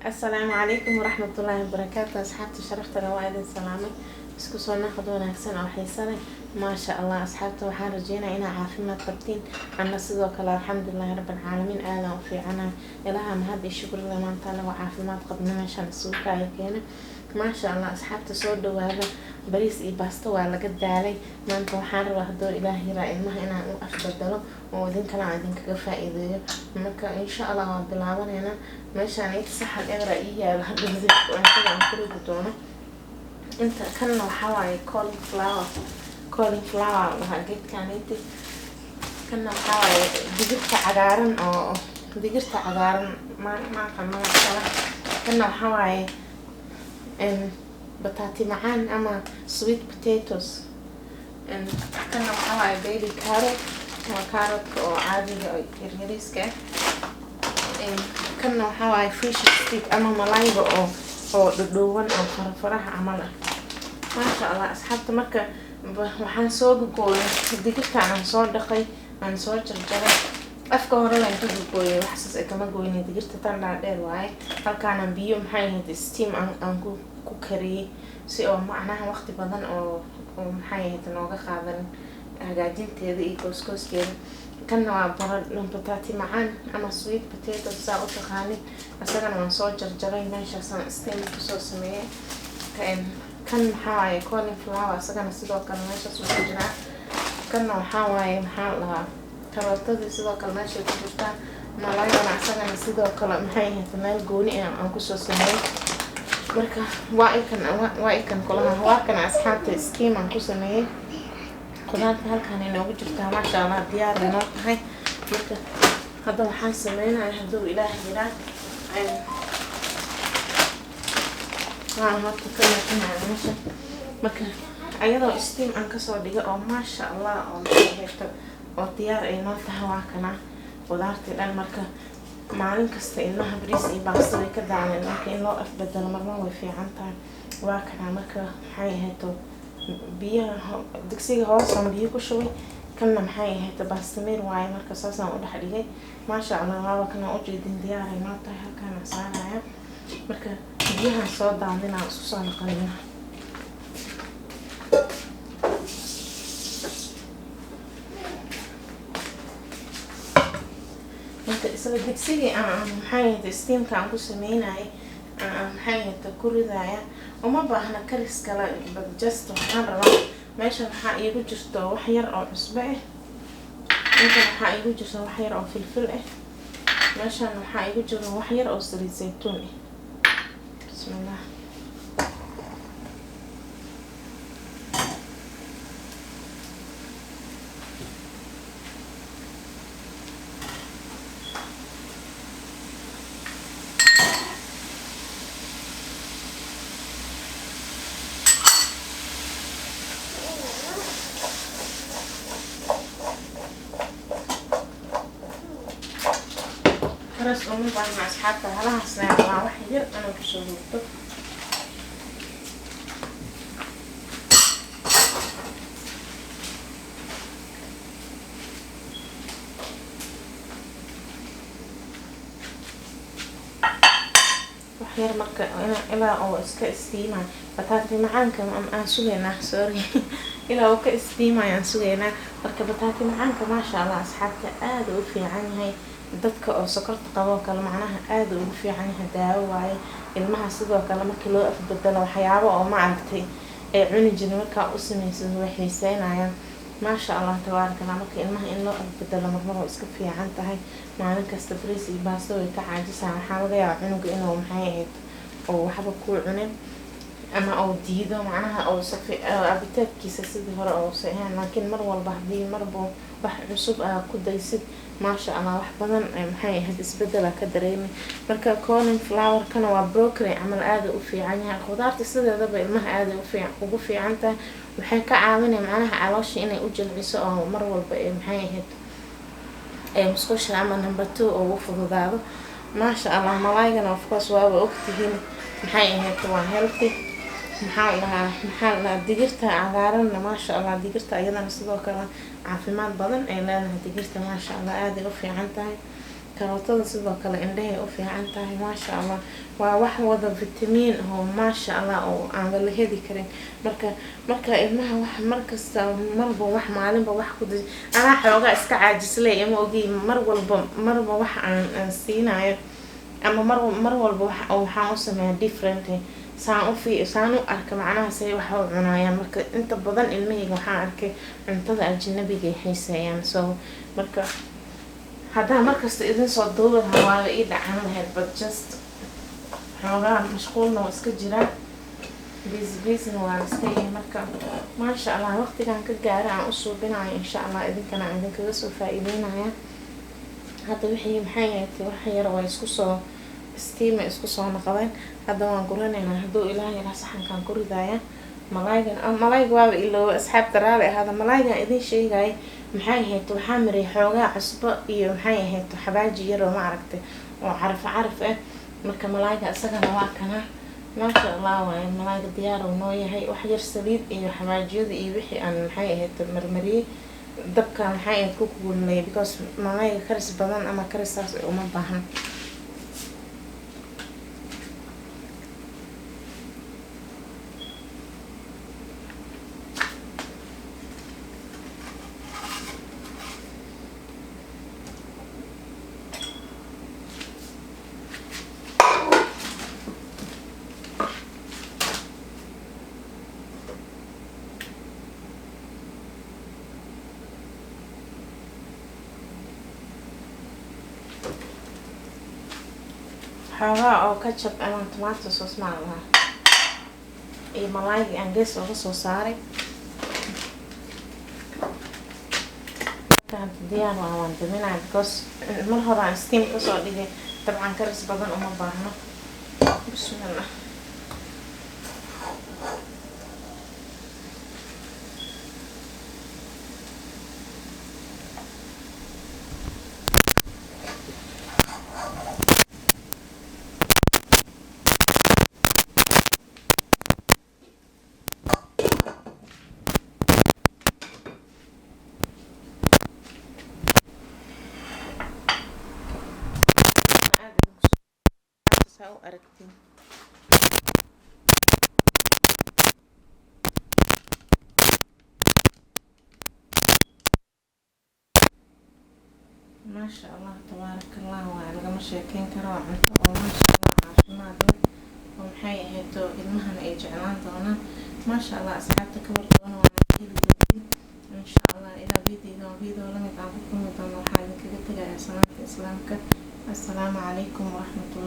السلام عليكم ورحمة الله وبركاته. أصحابتي شرفت روائد سلامي اسكو سو ناخذ وناكسن أو حيسنة ما شاء الله. أصحابتي وحان رجينا إنا عافيمات قبتين أنا سيدو كلا الحمد لله رب العالمين آلا وفي عنا إلها مهد الشكر لما انتانا وعافيمات قبنا مشان السوكا يكينا ما شاء الله. أصحابتي سو دوابا بريس إي باستا وعلى قد علي ما انتو وحان روحدو إلهي رائمها إنا أفضل ودين كلا دين كفائدة مركا إن شاء الله بالعوان هنا meeshaan inta saxan egra ii yaalo hadda zibku cuntada aan ku ridi doono. Inta kanna waxaa waaye cauliflower waxaa geedkaan inti kanna waxaa waaye digirta cagaaran oo digirta cagaaran maaqa magacala. Kanna waxaa waaye bataati macaan ama sweet potatoes. Kanna waxaa waaye baby carrot waa carrotka oo caadiga oo yaryariiska كنا وحواي فيش ستيك أما ملايبة أو دودوان أو فرفرها عمله ما شاء الله. أصحابت مركا وحن سوق قوي دقيقة عن صور دقي عن صور جرجرة أفكار ولا ينتج قوي وحسس كمان قوي إني دقيقة تطلع دير واي هل كان بيوم هاي هاد ستيم عن كوكري سي معناها وقت بدن أو هاي هاد نوجا خاذن قاعدين تهدي كوسكوس كده. كنا بطاطي معان أما سويت بوتيتو ساعة تقاني أسرع من صور جرجري ماشي عشان استيم بصوص مية كان حواي كولين فلاور أسرع نسيدو كان ماشي سويت جرا كنا حواي محلها كروتة سيدو كان ماشي كبرتان ملاي أنا أسرع نسيدو كلا محيه تمال جوني أنا كوسوس مية مركا واي كان كلها هوا كان أصحاب سكيم عن كوسوس مية qudaarta halkaan inoogu jirtaa ma sha Allah diyaar inoo tahay. Marka hadda waxaan sameeyay haduu Ilaahay yiraahdo horta kana meesha marka ayadoo steam aan ka soo dhigo oo ma sha Allah oo heerto oo diyaar inoo tahay waa kana qudaarta dhan. marka maalin kasta ilmaha bariis iyo baasta way ka daaceen marka in loo afbadalo marna way fiican tahay waa kana. marka waxay heeto biyaha digsiga hoos aan biyo ku shubay kanna maxay ahayd baastameer waaye marka saasaan u dhaxligay ma sha Allah. waa kana u jeedin diyaar inoo tahay halkaan saaraya marka biyaha soo daadinaa isku soo naqanina marka isla digsiga aan maxay ahayd steamka aan ku sameynay maxay ahayd ku ridaya وما باهنا كريس كلا just waxaan rabaa meesha waxa iigu jirto wax yar oo cusbo ah inta waxa iigu jirto wax yar oo filfil ah meesha waxa iigu jiro wax yar oo saliid saytuun ah. bismillah خلاص أمي بعد مع أصحابها هلا هسنا مع واحد ير أنا بشوفه وحير مركا إلى أو إسكاستيما بطاطي معاك أم أنسوينا سوري إلى أو كاستيما ينسوينا مركا بطاطي معاك ما شاء الله أصحابها آدو في عني هاي dadka oo sokorta qabo kala macnaha aad ugu fiican yahay daawo waaye. ilmaha sidoo kale markii loo afbadalo waxyaabo oo ma aragtay ee cuni jirin marka u sameeyay way xiiseynayaan ma sha Allah tabaaraka Allah. marka ilmaha in loo afbadalo marmar iska fiican tahay maalin kasta bariis iyo baasto way ka caajisaan waxa laga yaabaa cunuga inuu maxay ahayd oo waxba ku cunin ama oo diido macnaha oo safi abitaadkiisa sidii hore oo saxaan laakiin mar walba hadii marbo wax cusub ku daysid ما شاء الله wax badan maxay ahayd isbedel ka dareemay. marka cauliflower kana waa broccoli amal aad u fiican yahay qudaarta sideedaba ilmaha aad ugu fiican tahay waxay ka caawinayaan macnaha caloosha inay u jilciso oo mar walba maxay ahayd musqusha ama number 2 oo u fududaado ma sha Allah. malaayga of course waa ogtihiin maxay ahayd waa healthy maxaa la digirta cagaaran ma sha Allah. digirta ayadana sidoo kale caafimaad badan ay leedahay digirta ma sha Allah aad u fiican tahay karootada sidoo kale indhahay u fiican tahay maasha allah. waa wax wada vitamin oo maasha allah oo aan la heli karin. marka ilmaha wax markasta marba wax maalinba wax ku dij anaa xoogaa iska caajisley ama ogi marba wax aan siinayo ama mar walba waxaan u sameeyaa different saan u arka macnaha say wax u cunayaan. marka inta badan ilmahayga waxaan arkay cuntada ajnabiga ay xiiseeyaan. so marka haddaan markasta idin soo duubi lahaa waa la ii dhacan lahayd, but just xoogaa mashquulna waa iska jiraa, busy waan iska yahay. marka maasha allah waqtigan ka gaara aan u suubinayo insha allah idinkana aan idinkaga soo faa'iideynaya. hadda wixii maxay ahayd wax yar waa isku soo steam isku soo noqdeen. hadda waan guranaynaa hadduu ilaahay ilaa saxankaan ku ridaaya malayga waaba ilooba asxaabta raali ahaada. malaygan idin sheegay maxay ahayd waxaa maray xoogaa cusbo iyo maxay ahayd xabaaji yar oo ma aragtay oo caraf ah. marka malayga isagana waa kana maasha allah waaye malayga diyaar uu noo yahay. wax yar saliid iyo xabaajiyada iyo wixii aan maxay ahayd marmariyay dabka maxay ahayd ku kululay because malayga karis badan ama karisaas uma baahan. xoogaa oo ketchup ama tomato sauce ma laha iyo malayga aan gees uga soo saaray. diyaar waan daminaa because mar hore aan steam kasoo dhigay dabcan karis badan uma baahno. bismillah. aragtiin maasha allah tabaarakallah. waa lagama sheekeyn karo cunto oo maasha allah caafimaad leh oo maxay ahayd ilmahana ay jeclaan doonaan maasha allah. asxaabta ka wardoona waa heli doontiin insha allah. ilaa video lamid aan ku kulmi doono waxaa idinkaga tegayaa salaamta islaamka. assalaamu calaykum waraxmatullahi